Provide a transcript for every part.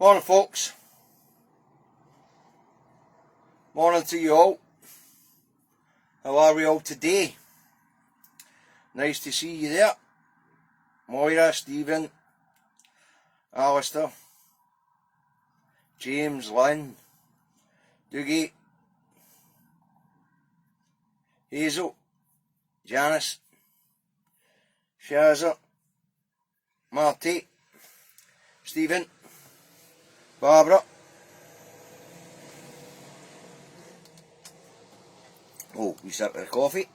Morning folks, morning to you all. How are we all today? Nice to see you there. Moira, Stephen, Alistair, James, Lynn, Doogie, Hazel, Janice, Shazza, Marty, Stephen, Barbara. Oh, we sip with a coffee.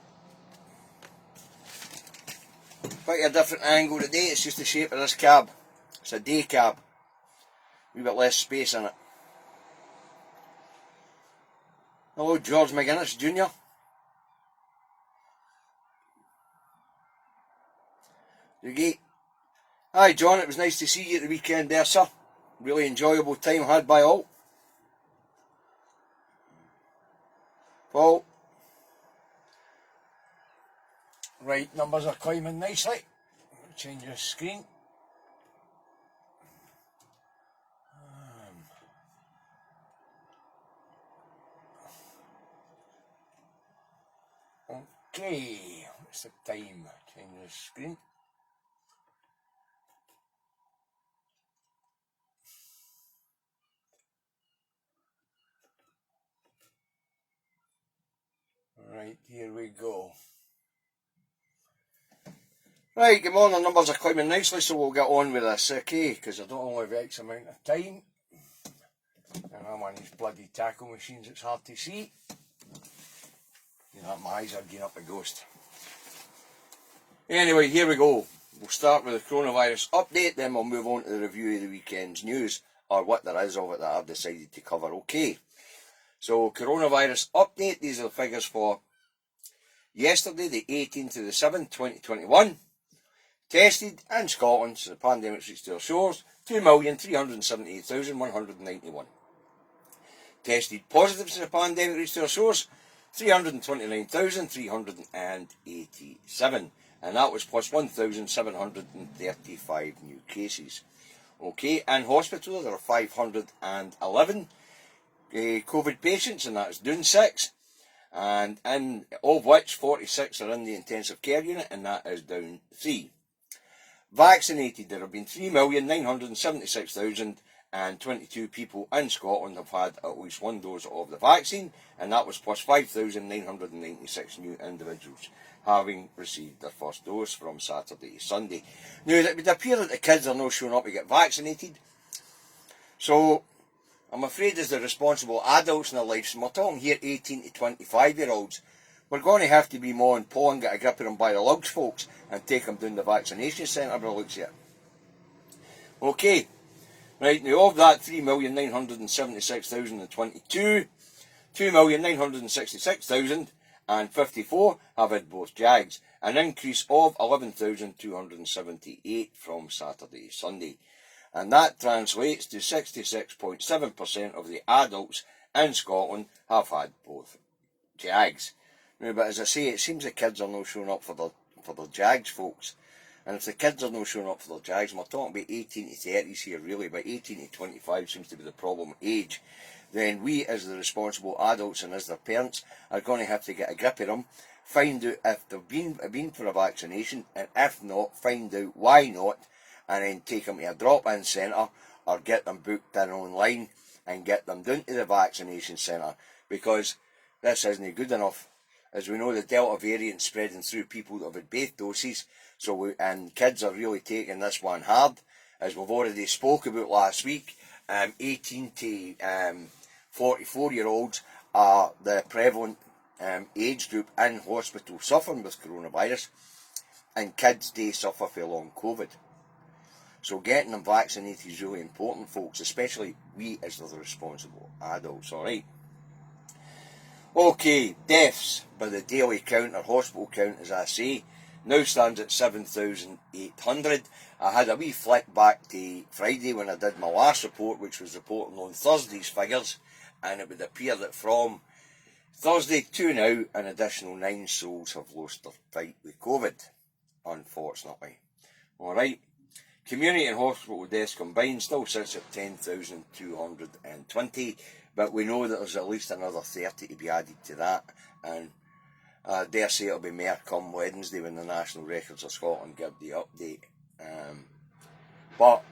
Quite a different angle today, it's just the shape of this cab. It's a day cab. A wee bit less space in it. Hello George McGuinness Jr. Doogie. Hi John, it was nice to see you at the weekend there, sir. Really enjoyable time had by all. Paul. Right, numbers are climbing nicely. Change the screen. Okay, what's the time? Change the screen. Right, here we go. Right, good morning, numbers are climbing nicely, so we'll get on with this, okay, because I don't only have X amount of time, and I'm on these bloody tackle machines, it's hard to see. You know, my eyes are getting up a ghost. Anyway, here we go. We'll start with the coronavirus update, then we'll move on to the review of the weekend's news, or what there is of it that I've decided to cover, okay. So, coronavirus update, these are the figures for yesterday, the 18th to the 7th, 2021. Tested in Scotland since the pandemic reached their shores, 2,378,191. Tested positive since the pandemic reached their shores, 329,387. And that was plus 1,735 new cases. Okay, in hospital there are 511 COVID patients, and that's down 6. And of which 46 are in the intensive care unit, and that is down 3. Vaccinated, there have been 3,976,022 people in Scotland have had at least one dose of the vaccine, and that was plus 5,996 new individuals having received their first dose from Saturday to Sunday. Now, it would appear that the kids are not showing up to get vaccinated, so I'm afraid as the responsible adults in their lives, and we're talking here 18 to 25-year-olds, we're going to have to be more and Paul and get a grip of them by the lugs, folks, and take them down the vaccination centre by the looks of it. Okay, right, now of that 3,976,022, 2,966,054 have had both Jags, an increase of 11,278 from Saturday to Sunday. And that translates to 66.7% of the adults in Scotland have had both Jags. Now, but as I say, it seems the kids are not showing up for the Jags, folks. And if the kids are not showing up for the Jags, and we're talking about 18 to 30s here really, but 18 to 25 seems to be the problem age, then we as the responsible adults and as their parents are going to have to get a grip of them, find out if they've been for a vaccination, and if not, find out why not, and then take them to a drop-in centre or get them booked in online and get them down to the vaccination centre, because this isn't good enough. As we know, the Delta variant spreading through people that have had both doses, and kids are really taking this one hard, as we've already spoke about last week. 18 to 44-year-olds are the prevalent age group in hospital suffering with coronavirus, and kids do suffer from long COVID. So getting them vaccinated is really important, folks, especially we as the responsible adults, alright? Okay, deaths by the daily count, or hospital count as I say, now stands at 7,800. I had a wee flick back to Friday when I did my last report, which was reporting on Thursday's figures, and it would appear that from Thursday to now, an additional 9 souls have lost their fight with COVID, unfortunately. Alright, Community and hospital deaths combined still sits at 10,220, but we know that there's at least another 30 to be added to that, and I dare say it'll be more come Wednesday when the National Records of Scotland give the update. But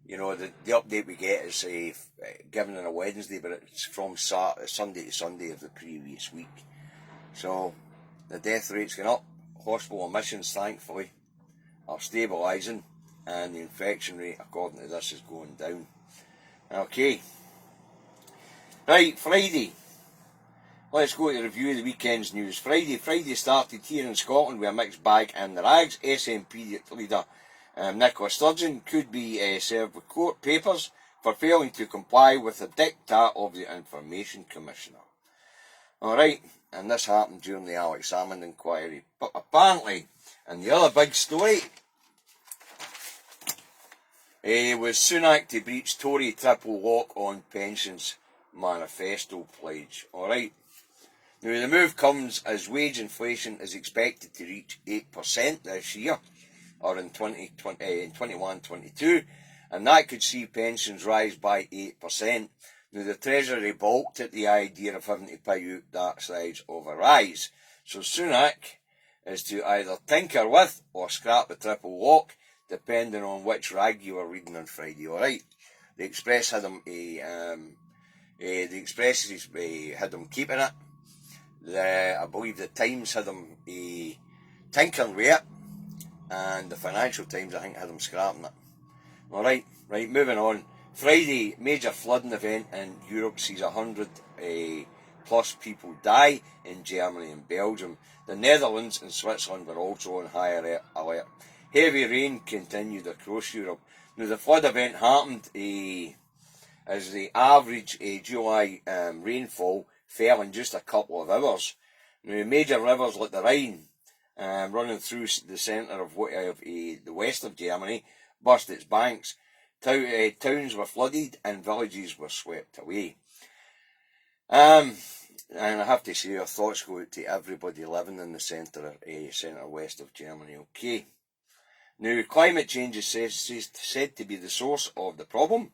you know, the update we get is given on a Wednesday, but it's from Sunday to Sunday of the previous week. So the death rate's going up, hospital admissions thankfully are stabilising, and the infection rate according to this is going down. Okay, right, Friday. Let's go to review the weekend's news. Friday started here in Scotland with a mixed bag in the rags. SNP leader Nicola Sturgeon could be served with court papers for failing to comply with the diktat of the Information Commissioner. Alright, and this happened during the Alex Salmond inquiry. But apparently, and the other big story, was Sunak to breach Tory triple lock on pensions manifesto pledge. Alright, now the move comes as wage inflation is expected to reach 8% this year, or in 21-22, and that could see pensions rise by 8%. Now the Treasury balked at the idea of having to pay out that size of a rise. So Sunak is to either tinker with or scrap the triple lock, depending on which rag you were reading on Friday. Alright, the Express had them had them keeping it. I believe the Times had them tinkering with it, and the Financial Times, I think, had them scrapping it. Alright, right, moving on. Friday, major flooding event in Europe sees 100 plus people die in Germany and Belgium. The Netherlands and Switzerland were also on higher alert. Heavy rain continued across Europe. Now the flood event happened as the average July rainfall fell in just a couple of hours. Now major rivers like the Rhine, running through the centre of the west of Germany, burst its banks. Towns were flooded and villages were swept away. And I have to say, our thoughts go out to everybody living in the centre west of Germany. Okay. Now, climate change is said to be the source of the problem.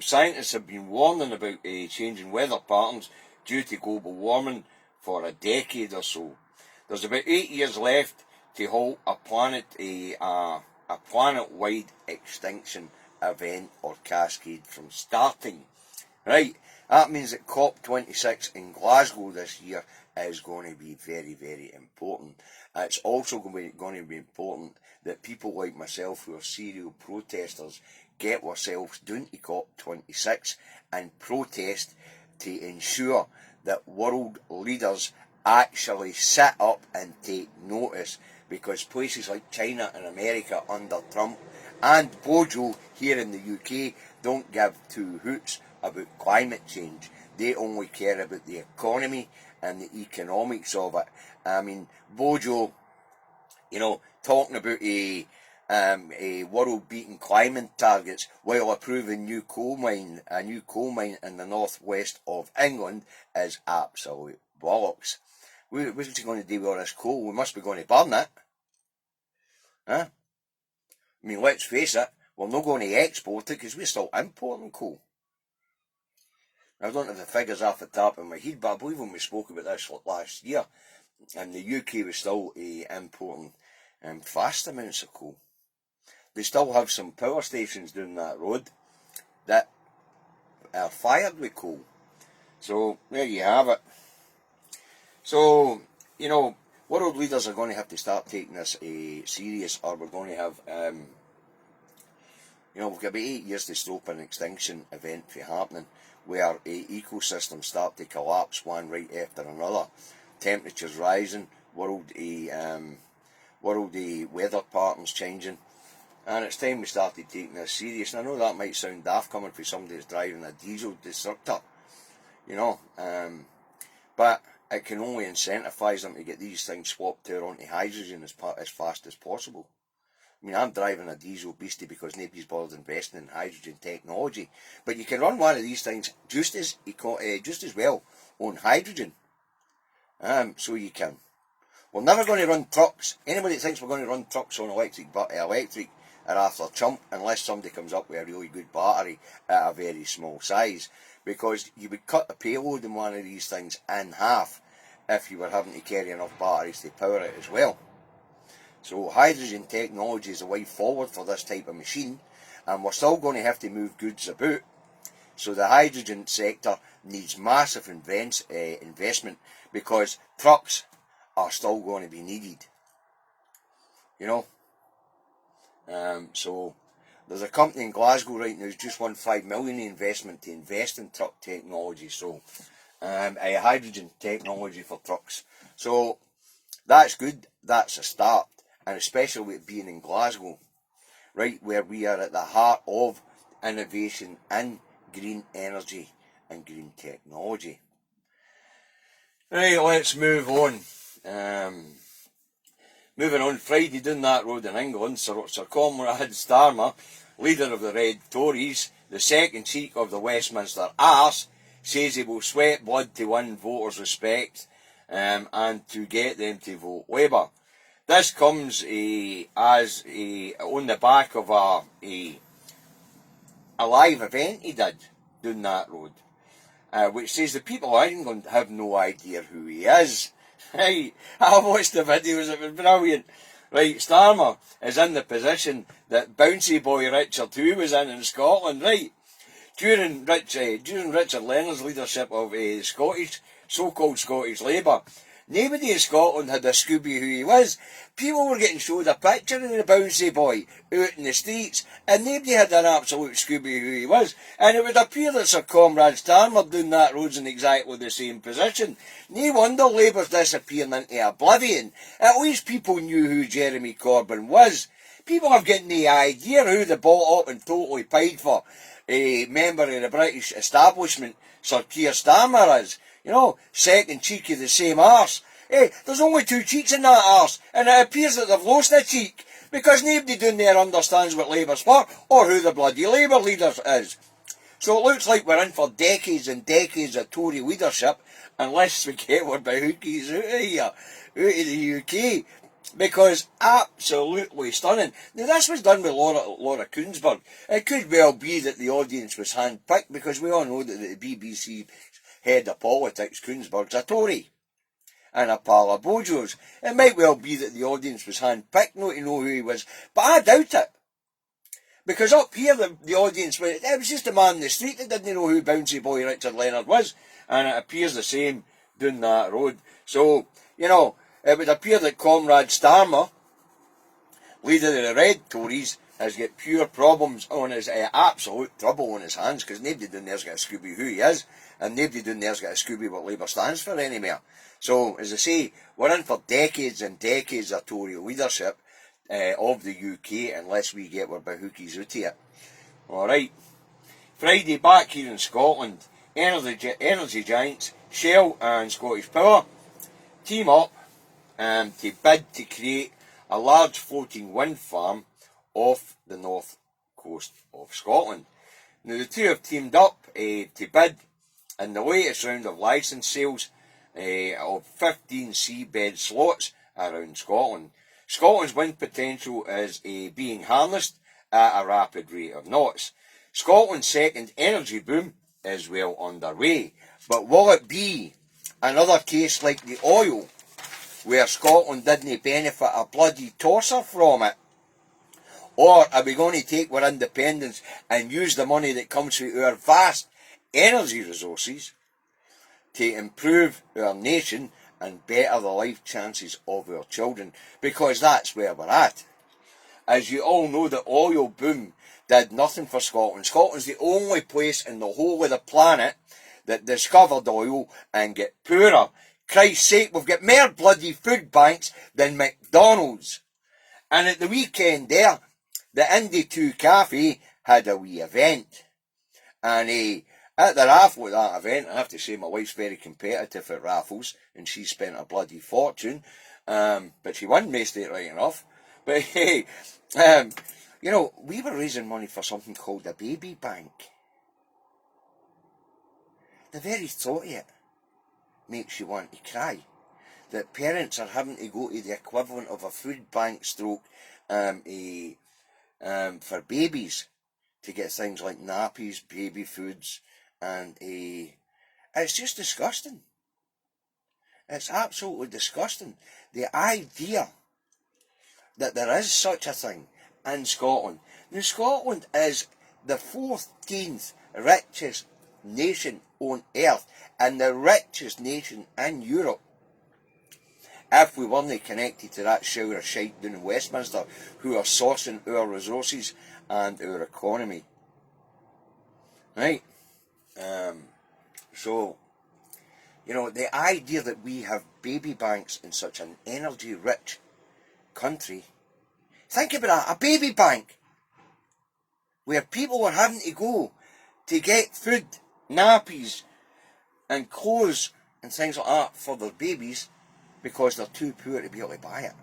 Scientists have been warning about changing weather patterns due to global warming for a decade or so. There's about 8 years left to halt a planet-wide extinction event or cascade from starting. Right, that means that COP26 in Glasgow this year is going to be very, very important. It's also going to be important that people like myself who are serial protesters get ourselves down to COP26 and protest to ensure that world leaders actually sit up and take notice, because places like China and America under Trump and Bojo here in the UK don't give two hoots about climate change. They only care about the economy and the economics of it. I mean, Bojo, you know, talking about a world-beating climate targets while approving a new coal mine in the northwest of England is absolute bollocks. What's he going to do with all this coal? We must be going to burn it. Huh? I mean, let's face it, we're not going to export it because we're still importing coal. I don't have the figures off the top of my head, but I believe when we spoke about this last year, and the UK was still importing vast amounts of coal. They still have some power stations down that road that are fired with coal. So there you have it. So, you know, world leaders are going to have to start taking this serious, or we're going to have, you know, we've got about 8 years to stop an extinction event from happening, where ecosystems start to collapse one right after another. Temperatures rising, world weather patterns changing, and it's time we started taking this serious. And I know that might sound daft coming from somebody that's driving a diesel destructor, you know, but it can only incentivise them to get these things swapped out onto hydrogen as fast as possible. I mean, I'm driving a diesel beastie because nobody's bothered investing in hydrogen technology, but you can run one of these things just as well on hydrogen. So you can. We're never going to run trucks. Anybody that thinks we're going to run trucks on electric, are after chump unless somebody comes up with a really good battery at a very small size, because you would cut the payload in one of these things in half if you were having to carry enough batteries to power it as well. So hydrogen technology is the way forward for this type of machine, and we're still going to have to move goods about. So the hydrogen sector needs massive investment, because trucks are still going to be needed. You know? So there's a company in Glasgow right now who's just won $5 million investment to invest in truck technology. So a hydrogen technology for trucks. So that's good. That's a start. And especially with being in Glasgow, right, where we are at the heart of innovation in green energy and green technology. Right, let's move on. Moving on, Friday down that road in England, Sir Comrade Starmer, leader of the Red Tories, the second cheek of the Westminster arse, says he will sweat blood to win voters' respect and to get them to vote Labour. This comes on the back of a live event he did down that road, which says the people of England have no idea who he is. Hey, I watched the videos, it was brilliant. Right, Starmer is in the position that Bouncy Boy Richard II was in Scotland, right? During Richard Leonard's leadership of so-called Scottish Labour, nobody in Scotland had a Scooby who he was. People were getting showed a picture of the Bouncy Boy out in the streets, and nobody had an absolute Scooby who he was. And it would appear that Sir Comrade Starmer doing that road's in exactly the same position. No wonder Labour's disappearing into oblivion. At least people knew who Jeremy Corbyn was. People have got no idea who the bought up and totally paid for a member of the British establishment Sir Keir Starmer is. You know, second cheek of the same arse. Hey, there's only two cheeks in that arse, and it appears that they've lost a cheek, because nobody down there understands what Labour's for, or who the bloody Labour leader is. So it looks like we're in for decades and decades of Tory leadership, unless we get our bahookies out of here, out of the UK. Because absolutely stunning. Now this was done with Laura Kuenssberg. It could well be that the audience was hand-picked, because we all know that the BBC head of politics, Kuenssberg's a Tory and a pal of Bojo's. It might well be that the audience was hand-picked not to know who he was, but I doubt it. Because up here the audience, it was just a man in the street that didn't know who Bouncy Boy Richard Leonard was, and it appears the same down that road. So, you know, it would appear that Comrade Starmer, leader of the Red Tories, has got pure problems on his, absolute trouble on his hands, because nobody down there's got a Scooby who he is, and nobody down there's got a Scooby what Labour stands for anymore. So, as I say, we're in for decades and decades of Tory leadership of the UK, unless we get our bahookies out of it. Alright, Friday back here in Scotland, energy giants Shell and Scottish Power team up to bid to create a large floating wind farm off the north coast of Scotland. Now the two have teamed up to bid in the latest round of licence sales of 15 seabed slots around Scotland. Scotland's wind potential is being harnessed at a rapid rate of knots. Scotland's second energy boom is well underway, but will it be another case like the oil, where Scotland didn't benefit a bloody tosser from it? Or are we going to take our independence and use the money that comes through our vast energy resources to improve our nation and better the life chances of our children? Because that's where we're at. As you all know, the oil boom did nothing for Scotland. Scotland's the only place in the whole of the planet that discovered oil and get poorer. Christ's sake, we've got more bloody food banks than McDonald's. And at the weekend there, the Indy 2 Cafe had a wee event. And at the raffle at that event, I have to say my wife's very competitive at raffles, and she spent a bloody fortune. But she won most of it right enough. But hey, you know, we were raising money for something called the baby bank. The very thought of it makes you want to cry. That parents are having to go to the equivalent of a food bank stroke a for babies to get things like nappies, baby foods, and it's just disgusting. It's absolutely disgusting. The idea that there is such a thing in Scotland. Now, Scotland is the 14th richest nation on earth and the richest nation in Europe. If we weren't connected to that shower of shite down in Westminster who are sourcing our resources and our economy. Right? So, you know, the idea that we have baby banks in such an energy-rich country. Think about that, a baby bank where people are having to go to get food, nappies and clothes and things like that for their babies because they're too poor to be able to buy it.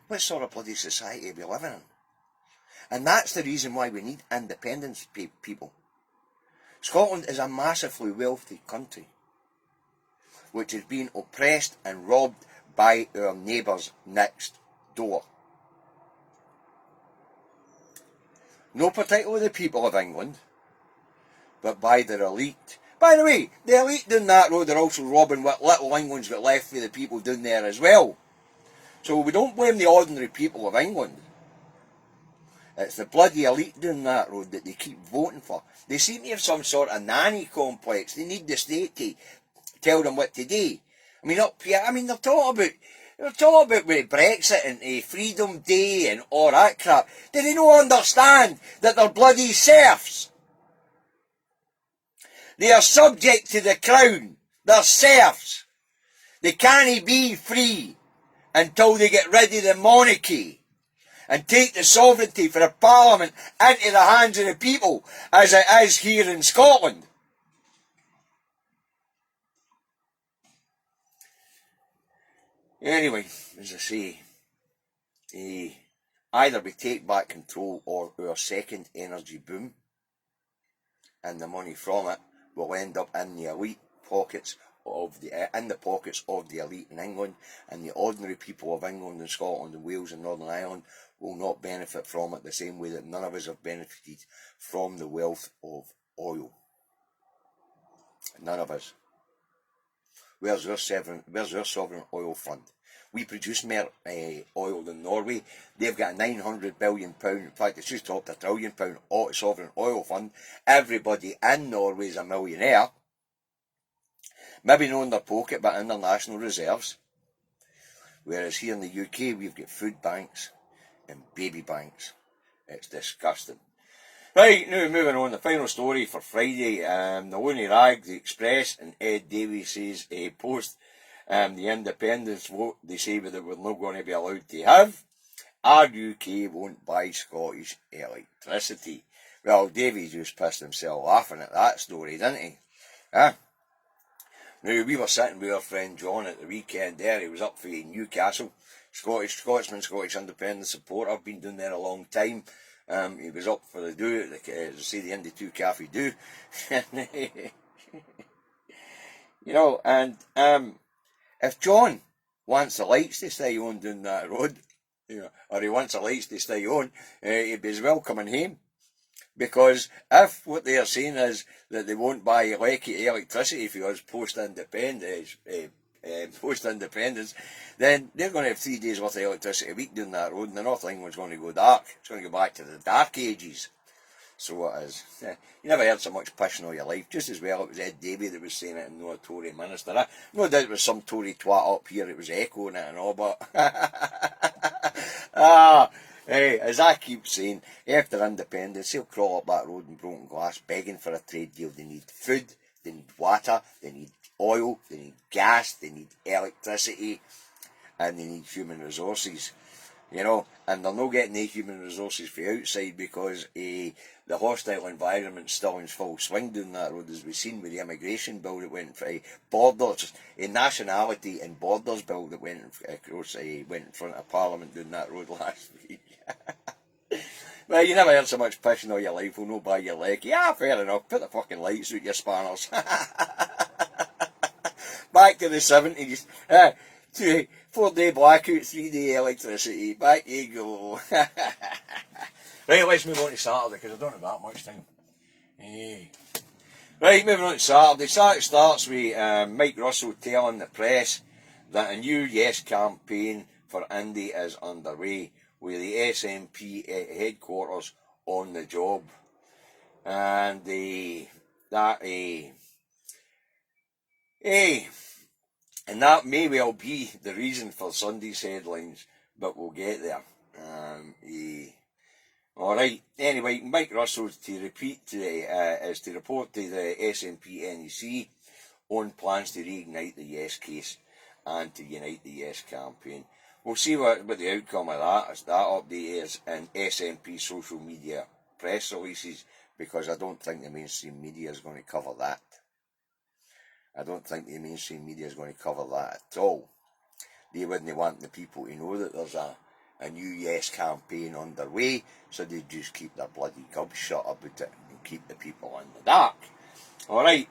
What sort of bloody society are we living in? And that's the reason why we need independence, people. Scotland is a massively wealthy country which is being oppressed and robbed by our neighbours next door. No particularly the people of England, but by their elite. By the way, the elite down that road are also robbing what little England's got left for the people down there as well. So we don't blame the ordinary people of England. It's the bloody elite down that road that they keep voting for. They seem to have some sort of nanny complex. They need the state to tell them what to do. I mean, up here, they're talking about Brexit and Freedom Day and all that crap. Do they not understand that they're bloody serfs? They are subject to the crown. They're serfs. They can't be free until they get rid of the monarchy and take the sovereignty for a parliament into the hands of the people, as it is here in Scotland. Anyway, as I say, either we take back control or our second energy boom and the money from it will end up in the elite pockets of the pockets of the elite in England, and the ordinary people of England and Scotland and Wales and Northern Ireland will not benefit from it the same way that none of us have benefited from the wealth of oil. None of us. Where's our sovereign oil fund? We produce more oil than Norway. They've got a £900 billion, in fact it's just topped £1 trillion sovereign oil fund. Everybody in Norway is a millionaire. Maybe not in their pocket, but in their national reserves. Whereas here in the UK, we've got food banks and baby banks. It's disgusting. Right, now moving on, the final story for Friday. The Lonely Rag, the Express, and Ed Davies' post, the independence vote, they say that we're not going to be allowed to have. Our UK won't buy Scottish electricity. Well, Davies just pissed himself laughing at that story, didn't he? Huh? Now, we were sitting with our friend John at the weekend there. He was up for Newcastle. Scotsman, Scottish independence supporter. I've been down there a long time. He was up for the do, the Indy 2 Cafe do. You know, and if John wants the lights to stay on down that road, you know, or he wants the lights to stay on, he'd be as well coming home. Because if what they are saying is that they won't buy electricity for us post-independence, then they're going to have 3 days worth of electricity a week down that road, and the North of England's going to go dark. It's going to go back to the dark ages. So it is. You never heard so much pissing all your life. Just as well it was Ed Davey that was saying it and not a Tory minister. No doubt it was some Tory twat up here that was echoing it and all, but hey, as I keep saying, after independence, they'll crawl up that road in broken glass begging for a trade deal. They need food, they need water, they need oil, they need gas, they need electricity, and they need human resources. You know, and they're not getting the human resources from outside because the hostile environment's still in full swing down that road, as we've seen with the immigration bill that went for borders, a nationality and borders bill that went across, went in front of Parliament down that road last week. Well, you never heard so much pissing all your life, will not buy your leg. Yeah, fair enough, put the fucking lights out, your spanners. Back to the 70s. 4-day blackout, 3-day electricity. Back you go. Right, let's move on to Saturday, because I don't have that much time. Right, moving on to Saturday. Saturday starts with Mike Russell telling the press that a new Yes campaign for Indy is underway, with the SNP headquarters on the job. And that may well be the reason for Sunday's headlines, but we'll get there. Alright, anyway, Mike Russell is to report to the SNP NEC on plans to reignite the Yes case and to unite the Yes campaign. We'll see what the outcome of that update is in SNP social media press releases, because I don't think the mainstream media is going to cover that. I don't think the mainstream media is going to cover that at all. They wouldn't want the people to know that there's a new Yes campaign underway, so they just keep their bloody gobs shut about it and keep the people in the dark. Alright,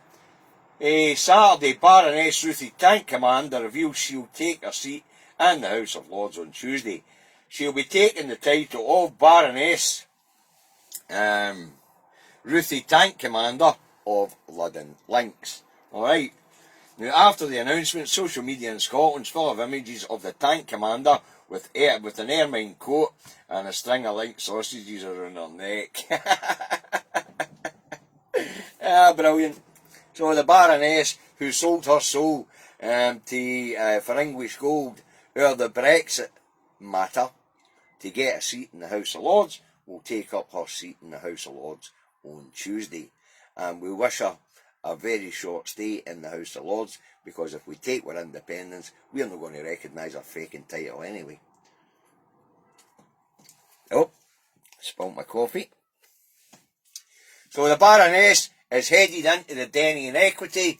Saturday, Baroness Ruthie Tank Commander reveals she'll take her seat in the House of Lords on Tuesday. She'll be taking the title of Baroness Ruthie Tank Commander of Ludden Links. Alright, now after the announcement, social media in Scotland's full of images of the Tank Commander with an ermine coat and a string of link sausages around her neck. Brilliant. So the Baroness, who sold her soul for English gold over the Brexit matter to get a seat in the House of Lords, will take up her seat in the House of Lords on Tuesday. And we wish her a very short stay in the House of Lords, because if we take our independence, we're not going to recognise our faking title anyway. Oh, spilt my coffee. So the Baroness is headed into the Denny and Equity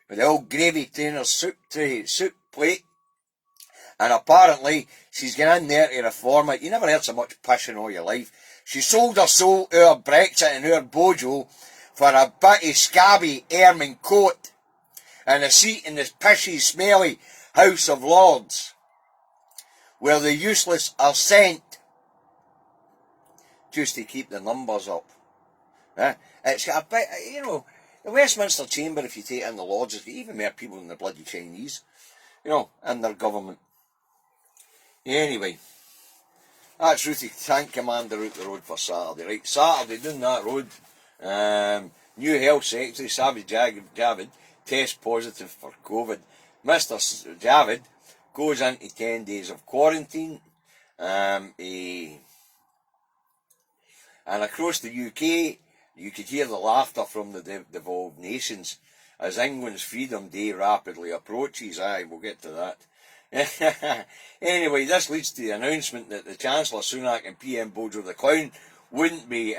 with the old gravy trainer's soup plate, and apparently she's gone in there to reform it. You never heard so much piss in all your life. She sold her soul, our Brexit and our Bojo, for a bitty, scabby ermine coat and a seat in this pishy, smelly House of Lords, where the useless are sent just to keep the numbers up. It's got a bit, the Westminster Chamber, if you take in the Lords, has got even more people than the bloody Chinese, in their government. Anyway, that's Ruthie Tank Commander out the road for Saturday. Right, Saturday, down that road, new Health Secretary Savage Javid tests positive for COVID. Mr. Javid goes into 10 days of quarantine. And across the UK, you could hear the laughter from the devolved nations as England's Freedom Day rapidly approaches. Aye, we'll get to that. Anyway, this leads to the announcement that the Chancellor Sunak and PM Bojo the Clown wouldn't be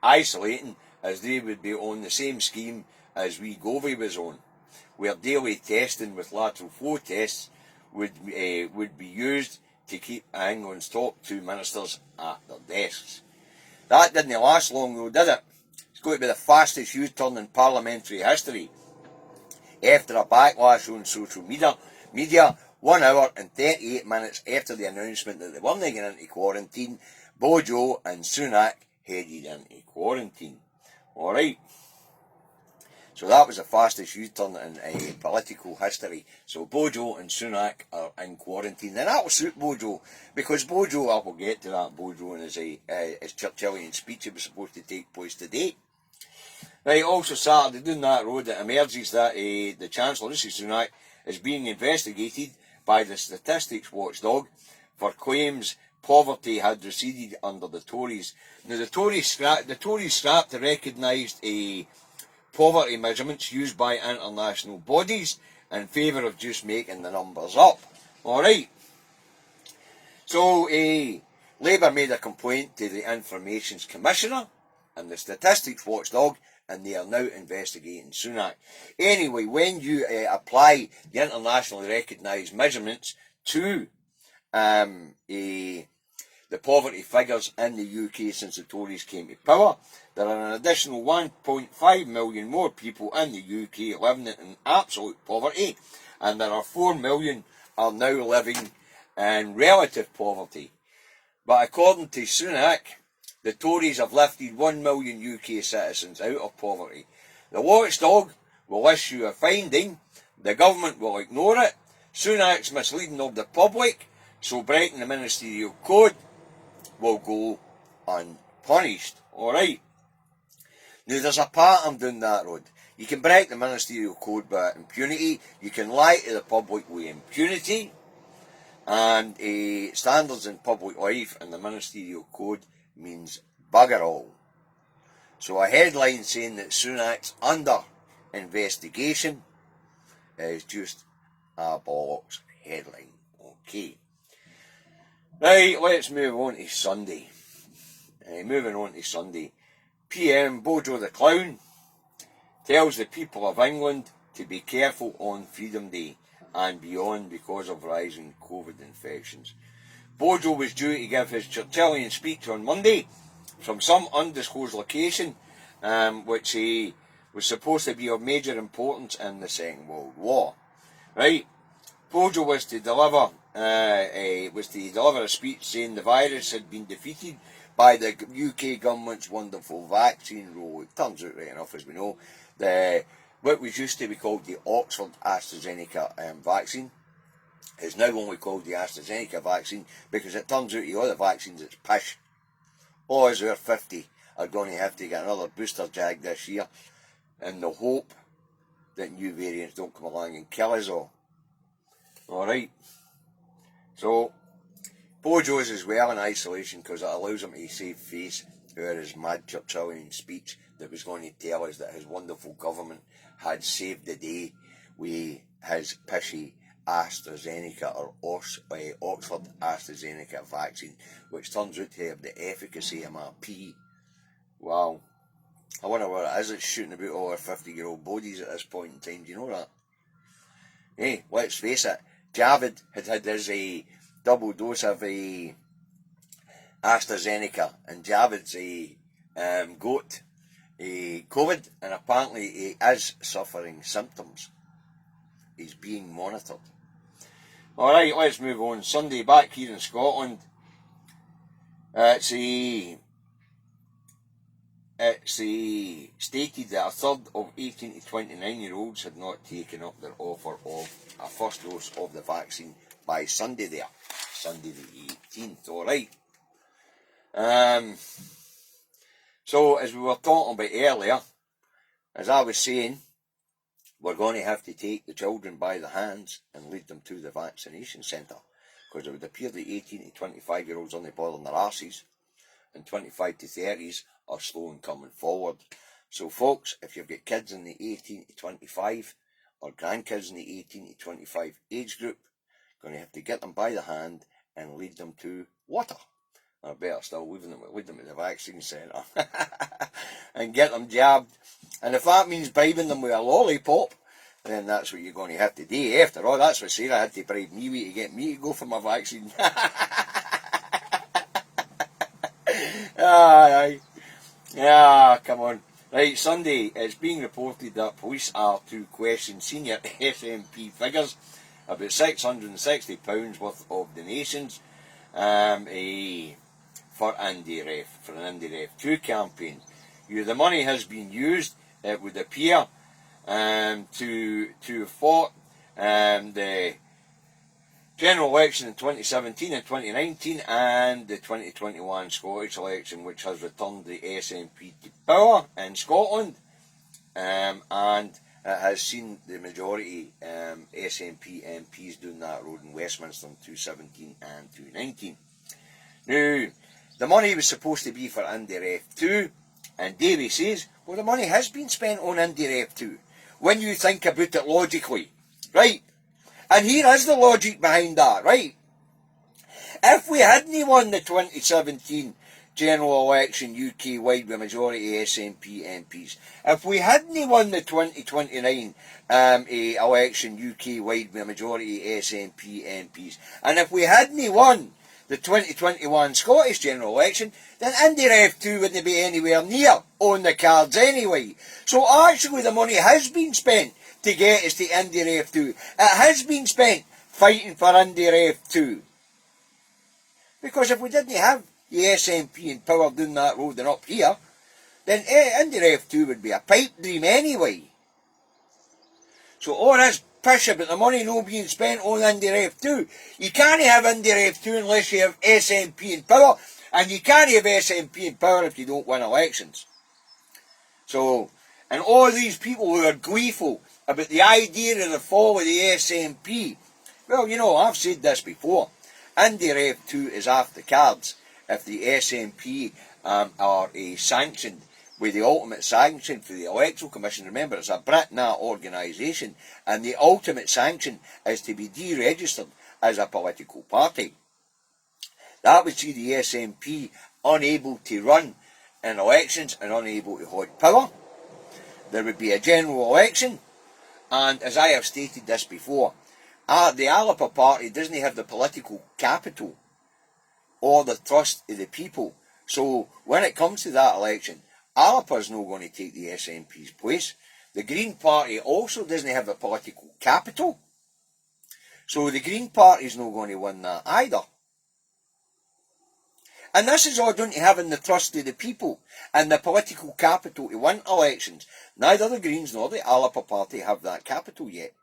isolating, as they would be on the same scheme as wee Govey was on, where daily testing with lateral flow tests would be used to keep England's top two ministers at their desks. That didn't last long though, did it? It's going to be the fastest U-turn in parliamentary history. After a backlash on social media 1 hour and 38 minutes after the announcement that they weren't going into quarantine, Bojo and Sunak headed into quarantine. Alright. So that was the fastest U-turn in political history. So Bojo and Sunak are in quarantine. And that will suit Bojo, because Bojo, I will get to that, Bojo and his Churchillian speech that was supposed to take place today. Right, also Saturday, down that road, it emerges that the Chancellor, Rishi Sunak, is being investigated by the statistics watchdog for claims poverty had receded under the Tories. Now the Tories scrapped the recognised poverty measurements used by international bodies in favour of just making the numbers up. Alright. So Labour made a complaint to the Information Commissioner and the Statistics Watchdog, and they are now investigating Sunak. Anyway, when you apply the internationally recognised measurements to the poverty figures in the UK since the Tories came to power. There are an additional 1.5 million more people in the UK living in absolute poverty, and there are 4 million are now living in relative poverty. But according to Sunak, the Tories have lifted 1 million UK citizens out of poverty. The watchdog will issue a finding, the government will ignore it, Sunak's misleading of the public, so breaking the ministerial code will go unpunished. Alright. Now there's a pattern down that road. You can break the ministerial code by impunity, you can lie to the public with impunity, and standards in public life and the ministerial code means bugger all. So a headline saying that Sunak's under investigation is just a bollocks headline. Okay. Right, let's move on to Sunday. Moving on to Sunday. PM Bojo the Clown tells the people of England to be careful on Freedom Day and beyond because of rising COVID infections. Bojo was due to give his Churchillian speech on Monday from some undisclosed location, which was supposed to be of major importance in the Second World War. Right, Bojo was to deliver a speech saying the virus had been defeated by the UK government's wonderful vaccine roll. It turns out, right enough, as we know, what was used to be called the Oxford AstraZeneca vaccine is now only called the AstraZeneca vaccine because it turns out the other vaccines it's pish. All us who are 50 are going to have to get another booster jag this year in the hope that new variants don't come along and kill us all. Alright. So, Bojo's as well in isolation because it allows him to save face out of his mad Churchillian speech that was going to tell us that his wonderful government had saved the day with his pishy AstraZeneca or Oxford AstraZeneca vaccine, which turns out to have the efficacy of my pee. Wow. I wonder what it is that's shooting about all our 50-year-old bodies at this point in time. Do you know that? Hey, let's face it, Javid had his double dose of AstraZeneca, and Javid's got COVID, and apparently he is suffering symptoms. He's being monitored. Alright, let's move on. Sunday, back here in Scotland, it's stated that a third of 18 to 29-year-olds had not taken up their offer of a first dose of the vaccine by Sunday there. Sunday the 18th, alright. So, as we were talking about earlier, as I was saying, we're going to have to take the children by the hands and lead them to the vaccination centre, because it would appear that 18 to 25-year-olds only boiling their arses, and 25 to 30s are slow in coming forward. So folks, if you've got kids in the 18 to 25 or grandkids in the 18 to 25 age group, you're going to have to get them by the hand and lead them to water. Or better still, lead them to the vaccine centre and get them jabbed. And if that means bribing them with a lollipop, then that's what you're going to have to do. After all, that's what Sarah had to bribe me with to get me to go for my vaccine. Aye. Yeah, come on. Right, Sunday, it's being reported that police are to question senior SNP figures about £660 worth of donations for Indy for an Indy Ref 2 campaign. The money has been used, it would appear, to fought the general election in 2017 and 2019 and the 2021 Scottish election, which has returned the SNP to power in Scotland, and it has seen the majority SNP MPs doing that road in Westminster in 2017 and 2019. Now, the money was supposed to be for Indy Ref 2, and Davy says, well, the money has been spent on Indy Ref 2, when you think about it logically, right? And here is the logic behind that, right? If we hadn't won the 2017 general election UK-wide with majority SNP MPs, if we hadn't won the 2029 election UK-wide with majority SNP MPs, and if we hadn't won the 2021 Scottish general election, then Indy Ref 2 wouldn't be anywhere near on the cards anyway. So actually the money has been spent to get us to Indy Ref 2. It has been spent fighting for Indy Ref 2. Because if we didn't have the SNP in power down that road and up here, then Indy Ref 2 would be a pipe dream anyway. So all this pish about the money no being spent on Indy Ref 2, you can't have Indy Ref 2 unless you have SNP in power, and you can't have SNP in power if you don't win elections. So, and all these people who are gleeful about the idea of the fall of the SNP, well, you know, I've said this before. Indy Ref 2 is off the cards if the SNP are sanctioned with the ultimate sanction for the Electoral Commission. Remember, it's a Brit-Nat organisation, and the ultimate sanction is to be deregistered as a political party. That would see the SNP unable to run in elections and unable to hold power. There would be a general election, and as I have stated this before, the Alapa party doesn't have the political capital or the trust of the people. So when it comes to that election, Alapa's not going to take the SNP's place. The Green Party also doesn't have the political capital. So the Green Party's not going to win that either. And this is all down to having the trust of the people and the political capital to win elections. Neither the Greens nor the Alapa party have that capital yet.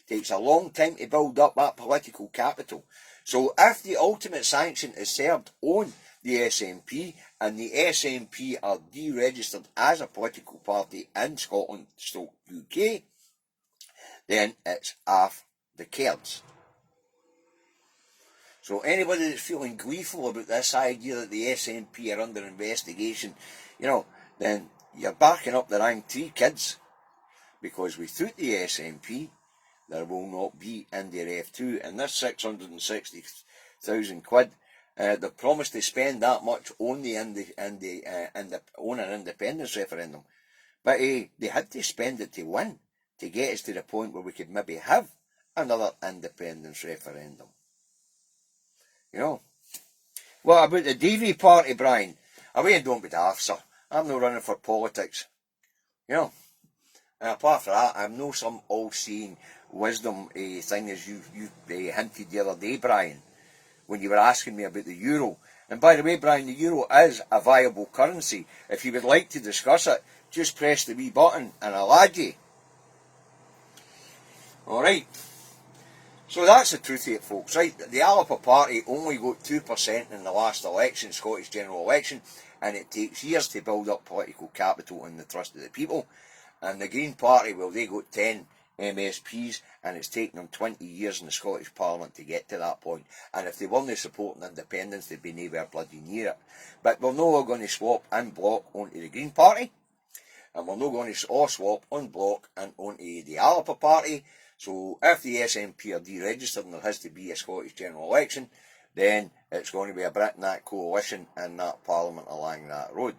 It takes a long time to build up that political capital. So if the ultimate sanction is served on the SNP, and the SNP are deregistered as a political party in Scotland, UK, then it's off the cards. So anybody that's feeling gleeful about this idea that the SNP are under investigation, you know, then you're barking up the wrong tree, kids. Because without the SNP, there will not be Indy Ref 2, and this 660,000 quid, they promised to spend that much on on an independence referendum, but they had to spend it to win, to get us to the point where we could maybe have another independence referendum. You know. What about the DV party, Brian? Away and don't be daft, sir. I'm not running for politics. You know. And apart from that, I'm no some all-seeing wisdom thing as you hinted the other day, Brian, when you were asking me about the euro. And by the way, Brian, the euro is a viable currency. If you would like to discuss it, just press the wee button and I'll add you. Alright. So that's the truth of it, folks. Right, the Alapa party only got 2% in the last election, Scottish general election, and it takes years to build up political capital and the trust of the people. And the Green Party, well, they got 10 MSPs, and it's taken them 20 years in the Scottish Parliament to get to that point. And if they weren't supporting independence, they'd be nowhere bloody near it. But we're not going to swap en bloc onto the Green Party, and we're not going to all swap en bloc and onto the Alapa party. So if the SNP are deregistered and there has to be a Scottish general election, then it's going to be a Brit-Nat coalition in that Parliament along that road.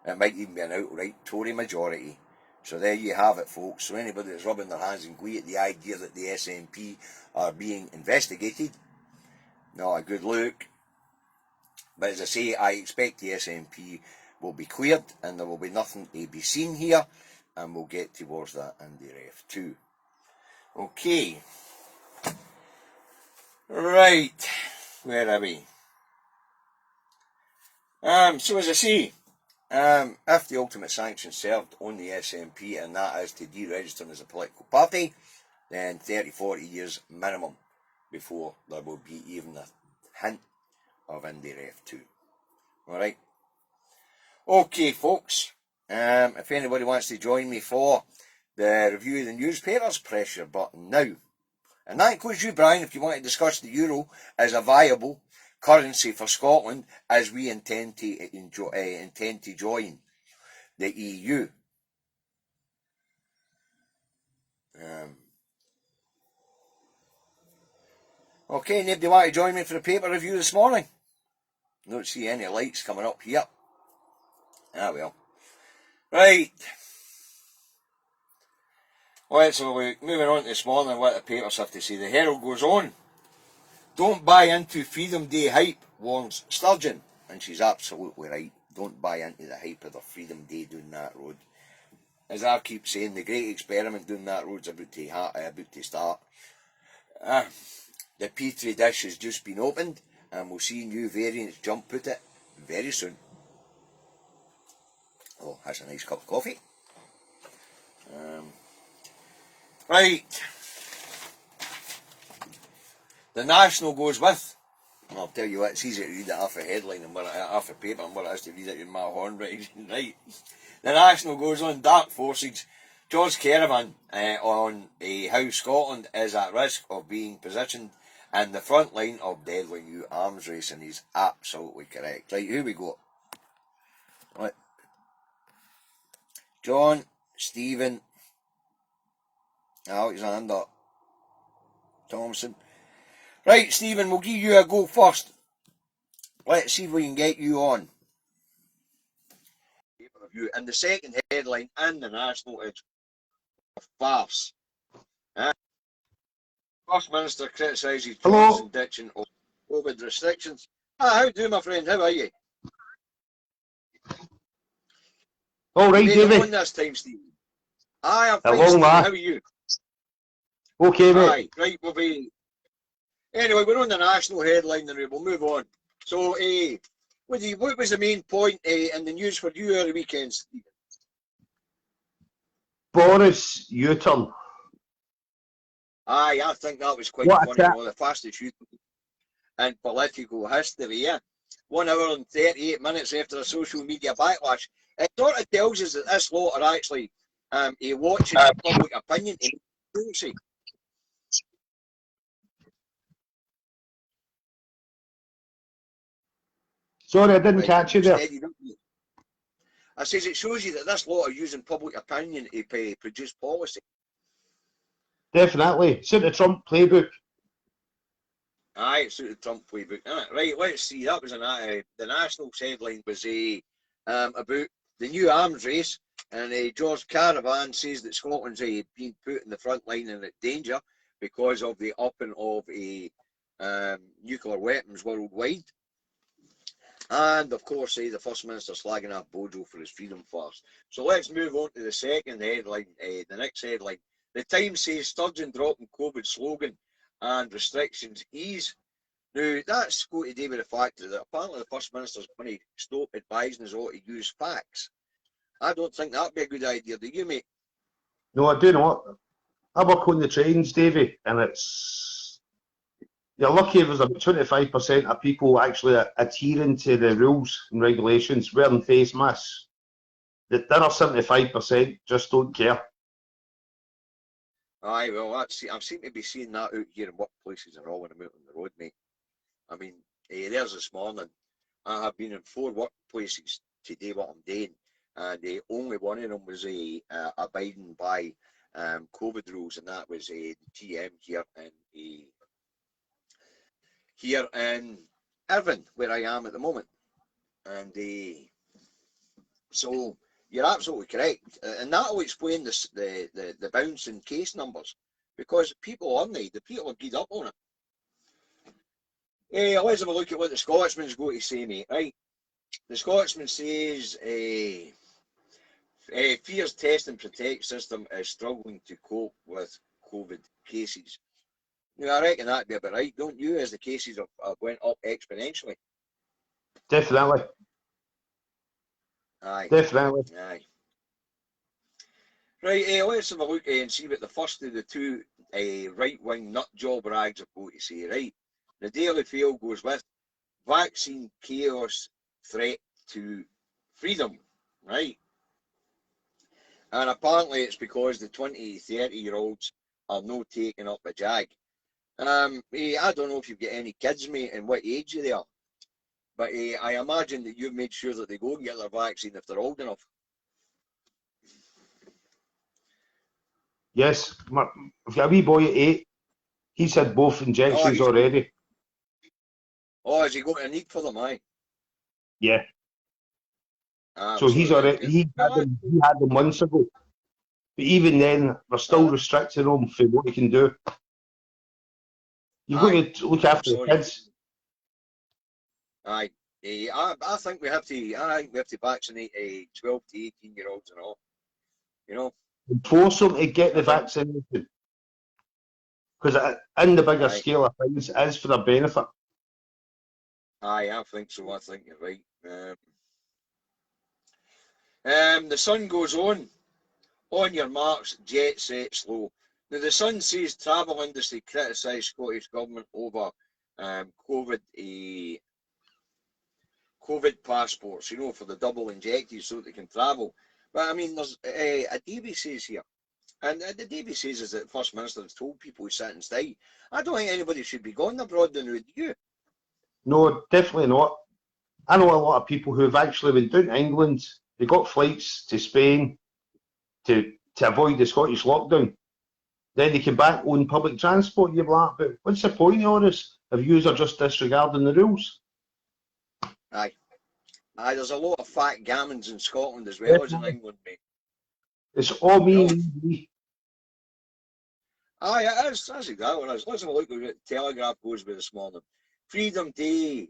It might even be an outright Tory majority. So there you have it, folks. So anybody that's rubbing their hands in glee at the idea that the SNP are being investigated, not a good look. But as I say, I expect the SNP will be cleared and there will be nothing to be seen here, and we'll get towards that Indy Ref 2. Okay. Right. Where are we? So as I say, if the ultimate sanction served on the SNP, and that is to deregister as a political party, then 30-40 years minimum before there will be even a hint of Indy Ref 2. Alright? Okay, folks. If anybody wants to join me for the review of the newspapers, press your button now. And that includes you, Brian, if you want to discuss the euro as a viable currency for Scotland as we intend to join the EU. Okay, anybody want to join me for the paper review this morning? Don't see any lights coming up here. Ah well. Right. Let's have a look. Moving on to this morning, what the papers have to say. The Herald goes on. Don't buy into Freedom Day hype, warns Sturgeon. And she's absolutely right. Don't buy into the hype of the Freedom Day down that road. As I keep saying, the great experiment down that road's about to start. The Petri dish has just been opened, and we'll see new variants jump out it very soon. Oh, that's a nice cup of coffee. Right. The National goes with, and I'll tell you what, it's easy to read it off a headline and off a paper and what it is to read it in my handwriting. Right. The National goes on Dark Forces. George Caravan on how Scotland is at risk of being positioned in the front line of deadly new arms race, and he's absolutely correct. Right, here we go. Right. John, Stephen, Alexander, Thompson. Right, Stephen, we'll give you a go first. Let's see if we can get you on. And the second headline in the National is a farce. First Minister criticises Johnson ditching of COVID restrictions. How do, my friend? How are you? All right, David. On this time, Stephen. I'm fine, Stephen. How are you? Okay, mate. Right, we'll be. Anyway, we're on the National headline, and we'll move on. So, what was the main point in the news for you over the weekend, Stephen? Boris U-turn. I think that was quite funny. The fastest U-turn in political history, yeah. 1 hour and 38 minutes after a social media backlash. It sort of tells us that this lot are actually watching public opinion. Sorry, I didn't catch you there. I says it shows you that this lot are using public opinion to produce policy. Definitely. It's in the Trump playbook. Aye, it's in the Trump playbook. Right, let's see. That was the National headline was about the new arms race, and George Caravan says that Scotland's been put in the front line and at danger because of the upping of nuclear weapons worldwide. And of course, the First Minister slagging off Bojo for his freedom farce. So let's move on to the second headline. The next headline. The Times says Sturgeon dropping COVID slogan and restrictions ease. Now, that's going to do with the fact that apparently the First Minister's going to stop advising us all to use facts. I don't think that'd be a good idea, do you, mate? No, I do not. I work on the trains, Davey, and you're lucky if there's about 25% of people actually adhering to the rules and regulations, wearing face masks. The other 75% just don't care. Aye, well, I seem to be seeing that out here in workplaces and all when I'm out on the road, mate. I mean, there's this morning. I have been in 4 workplaces today, what I'm doing, and only one of them was abiding by COVID rules, and that was the GM here in Irvine, where I am at the moment. And so you're absolutely correct, and that'll explain the bouncing case numbers, because people on the people are geared up on it. Let's have a look at what the Scotsman's going to say, mate. Right, the Scotsman says fears test and protect system is struggling to cope with COVID cases. Now, I reckon that'd be about right, don't you, as the cases have went up exponentially? Definitely. Aye. Definitely. Aye. Right, let's have a look and see what the first of the two right-wing nut job rags have got to say. Right, the Daily Mail goes with vaccine chaos threat to freedom. Right, and apparently it's because the 20, 30-year-olds are no taking up a jag. I don't know if you've got any kids, mate, and what age they are, but I imagine that you've made sure that they go and get their vaccine if they're old enough. Yes, I've got a wee boy at 8. He's had both injections already. Oh, has he got a need for them, aye? Yeah. So he's already he had them months ago. But even then, we're still restricting him from what he can do. You've got to look after the sorry. kids. Aye. I think we have to. I think we have to vaccinate 12 to 18-year-olds and all. You know. Force them to get the I think. vaccination. Because in the bigger Aye. scale of things, it is for their benefit. Aye, I think so. I think you're right. The Sun goes on. On your marks, jet set, slow. Now the Sun says travel industry criticised Scottish Government over COVID passports, you know, for the double injected so they can travel. But I mean, there's a Davy says here, and the Davy says is that the First Minister has told people to sit and stay. I don't think anybody should be going abroad now, do you? No, definitely not. I know a lot of people who have actually been down to England. They got flights to Spain to avoid the Scottish lockdown. Then they came back on public transport. You're like, but what's the point of all this if you are just disregarding the rules? Aye. Aye, there's a lot of fat gammons in Scotland as well as in England, mate. It's all me, No. me. Aye, it is. That's exactly what it is. Let's have a look at what the Telegraph goes with this morning. Freedom Day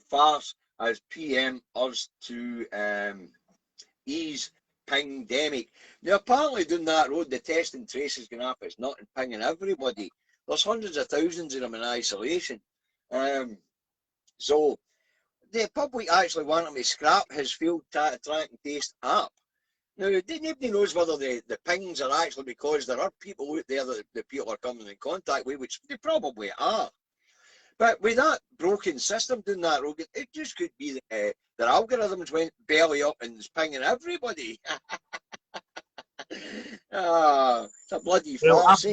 farce as PM urged to ease pandemic. Now, apparently down that road, the test and trace is going to happen. It's not pinging everybody. There's hundreds of thousands of them in isolation. So the public actually want him to scrap his field track and taste app. Now, nobody knows whether the pings are actually because there are people out there that people are coming in contact with, which they probably are. But with that broken system doing that road, it just could be that their algorithms went belly up and is pinging everybody. It's a bloody farce.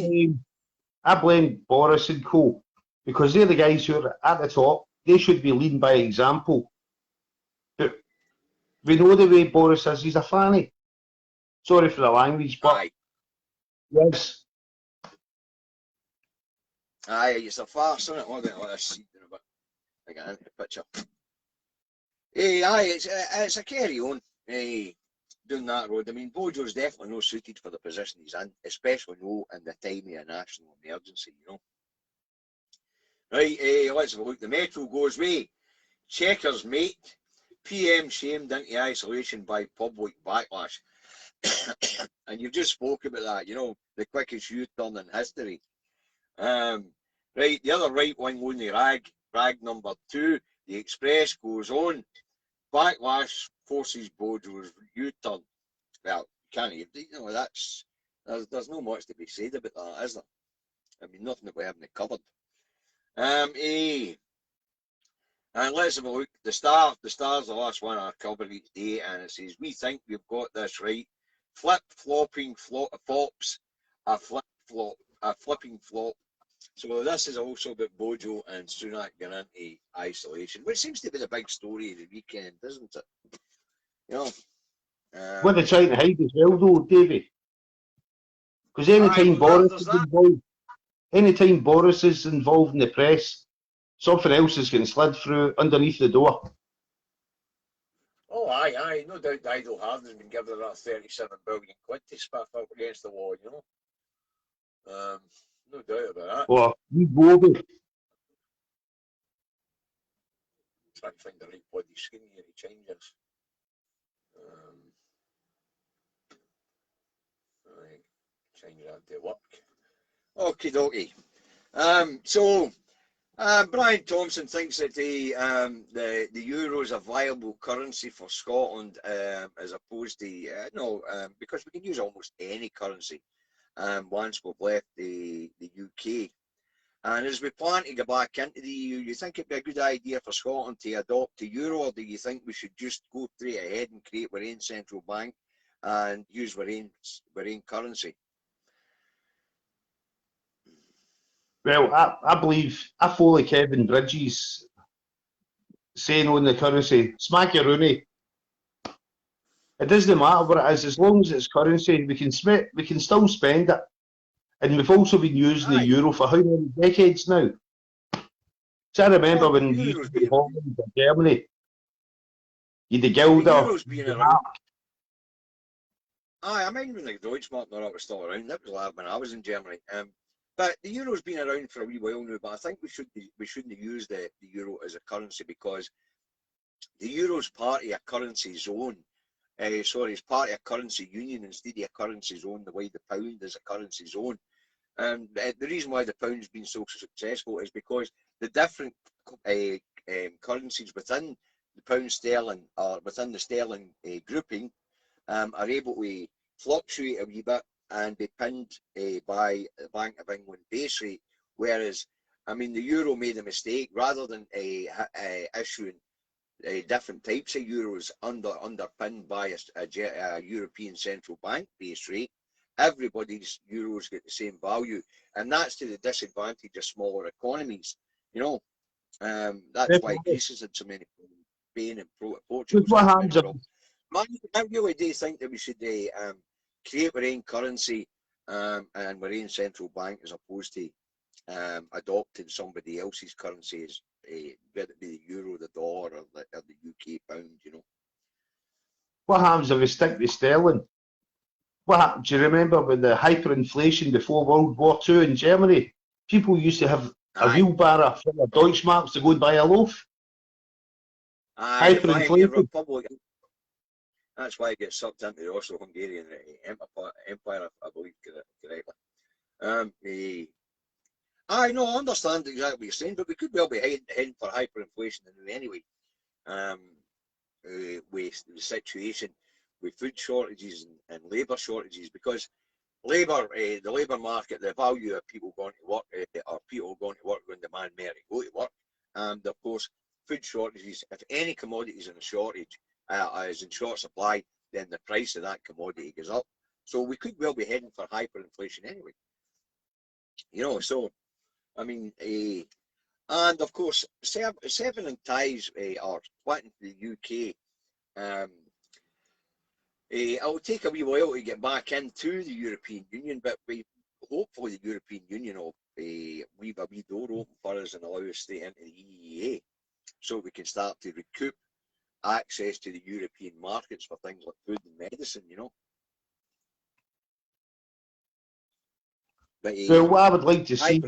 I blame Boris and co because they're the guys who are at the top. They should be leading by example. But we know the way Boris is. He's a fanny. Sorry for the language, but Aye. Yes. Aye, it's a farce, isn't it? What about this seat in a bit? I got into the picture. Aye, it's a carry on. Doing that road. I mean, Bojo's definitely not suited for the position he's in, especially no in the time of a national emergency, you know. Right, let's have a look. The Metro goes way. Checkers mate. PM shamed into isolation by public backlash. And you've just spoke about that, you know, the quickest U-turn in history. Right, the other right-wing only rag number 2, the Express goes on. Backlash forces Bojo's U-turn. Well, can't you know, there's not much to be said about that, is there? I mean, nothing that we haven't covered. And let's have a look. The Star's the last one I covered each day, and it says, we think we've got this right. Flip-flopping flops, a flipping flop. So this is also about Bojo and Sunak going into isolation, which seems to be the big story of the weekend, isn't it? You know. What they're trying to hide as well, though, Davey. Because anytime Boris is involved in the press, something else is getting slid through underneath the door. Oh, aye. No doubt the Idle Hard has been given that 37 billion quid to spiff up against the wall, you know. No doubt about that. Or you go over. Trying to find the right bloody screen here to change this. Right, change that to work. Okie dokie. So Brian Thompson thinks that the euro is a viable currency for Scotland as opposed to because we can use almost any currency once we've left the UK. And as we plan to go back into the EU, you think it'd be a good idea for Scotland to adopt the euro, or do you think we should just go straight ahead and create our own central bank and use our own currency? Well, I follow Kevin Bridges saying on the currency, smack your rooney. It doesn't matter what it is, as long as it's currency, we can still spend it. And we've also been using the euro for how many decades now? So I remember when we used to be Holland or Germany, you had the Guilder. I remember when the Deutschmark was still around. That was when I was in Germany. But the euro's been around for a wee while now, but I think we shouldn't use the euro as a currency, because the euro's part of a currency zone. It's part of a currency union instead of a currency zone, the way the pound is a currency zone. And the reason why the pound's been so successful is because the different currencies within the pound sterling, or within the sterling grouping, are able to fluctuate a wee bit and be pinned by the Bank of England base rate. Whereas, I mean, the euro made a mistake. Rather than issuing different types of euros underpinned by a European Central Bank base rate, everybody's euros get the same value, and that's to the disadvantage of smaller economies. You know, that's why Greece has had so many problems. Spain and Portugal. What happens if I really do think that we should create our own currency and our own central bank, as opposed to adopting somebody else's currency, as whether it be the euro, the dollar, or the UK pound. You know. what happens if we stick to sterling? Do you remember with the hyperinflation before World War II in Germany? People used to have a wheelbarrow full of Deutschmarks to go and buy a loaf. The Five-Year Republic. That's why it gets sucked into the Austro-Hungarian Empire, I believe correctly. I understand exactly what you're saying, but we could well be heading for hyperinflation anyway. With the situation with food shortages and labour shortages, because the labour market, the value of people going to work, or people going to work when demand merit go to work, and of course food shortages. If any commodity is in a shortage, is in short supply, then the price of that commodity goes up. So we could well be heading for hyperinflation anyway. You know, so I mean, and of course, severing ties or splitting to the UK. It'll take a wee while to get back into the European Union, but hopefully the European Union will leave a wee door open for us and allow us to stay into the EEA, so we can start to recoup access to the European markets for things like food and medicine, you know. But, well, what I would like to see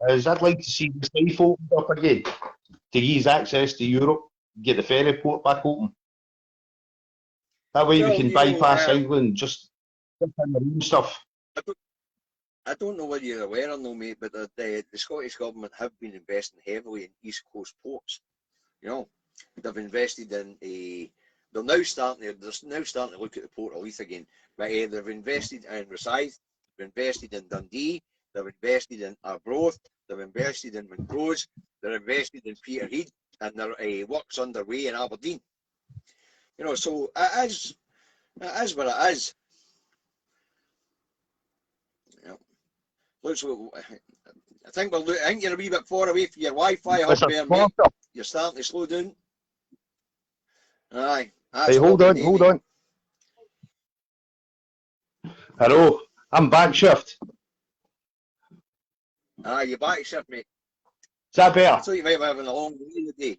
is I'd like to see the Skype opened up again to use access to Europe, get the ferry port back open. That way we can bypass England, just put in our own stuff. I don't know whether you're aware or no, mate, but the Scottish Government have been investing heavily in East Coast ports. You know, they've invested in they're now starting to look at the Port of Leith again. But they've invested in Rosyth, they've invested in Dundee, they've invested in Arbroath, they've invested in Montrose, they're invested in Peterhead, and their work's underway in Aberdeen. You know, so it is what it is. Yeah. I think you're a wee bit far away from your Wi-Fi hub there, mate. You're starting to slow down. Aye. Hey, hold on. Hello, I'm back shift. You're back shift, mate. Is that better? I thought you might be having a long day today.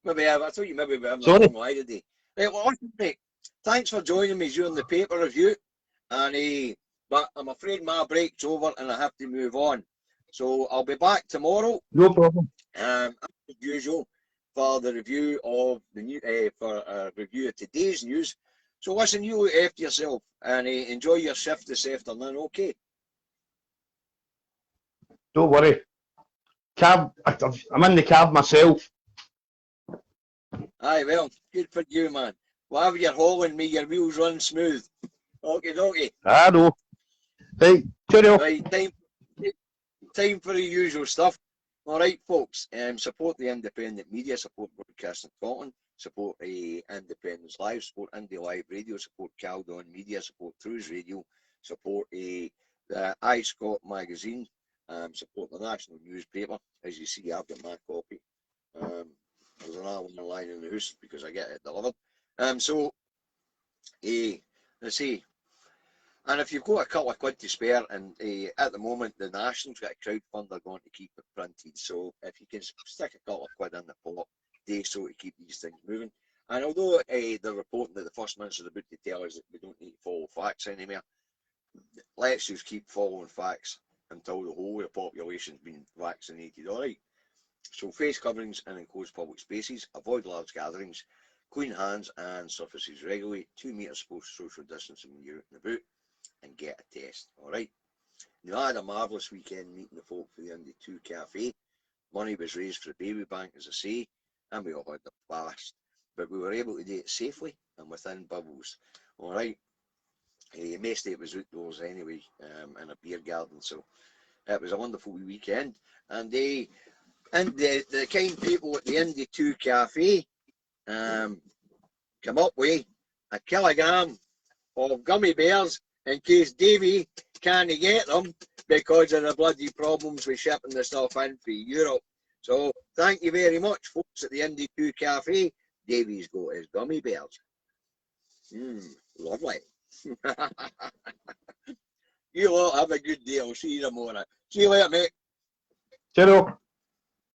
I thought you maybe be having a long lie today. Right, well, listen, mate, thanks for joining me during the paper review. And but I'm afraid my break's over and I have to move on. So I'll be back tomorrow. No problem. As usual, for the review of the new for a review of today's news. So listen, you look after yourself and enjoy your shift this afternoon. Okay. Don't worry. I'm in the cab myself. Aye, well, good for you, man. Whatever you're hauling me, your wheels run smooth. Okay. I know. Right, cheerio. Right, time for the usual stuff. All right, folks. Support the independent media, support Broadcasting Scotland, support Independence Live, support Indy Live Radio, support Caldon Media, support Cruise Radio, support the iScot magazine, support the national newspaper. As you see, I've got my copy. There's another one lying in the house because I get it delivered. So, let's see. And if you've got a couple of quid to spare, and at the moment the National's got a crowdfund, they're going to keep it printed. So if you can stick a couple of quid in the pot, so to keep these things moving. And although they're reporting that the First Minister's about to tell us that we don't need to follow facts anymore, let's just keep following facts. until the whole of the population's been vaccinated. All right. So face coverings in enclosed public spaces, avoid large gatherings, clean hands and surfaces regularly, 2 metres social distancing when you're out and about, and get a test. All right. Now, I had a marvellous weekend meeting the folk for the Indy 2 Cafe. Money was raised for the baby bank, as I say, and we all had a blast. But we were able to do it safely and within bubbles. All right. Most of it was outdoors anyway, in a beer garden. So it was a wonderful weekend. And the kind people at the Indy 2 Cafe come up with a kilogram of gummy bears in case Davy can't get them because of the bloody problems with shipping the stuff in for Europe. So thank you very much, folks at the Indy 2 Cafe. Davy's got his gummy bears. Lovely. You lot have a good day. I'll see you tomorrow. See you later, mate. Cheerio.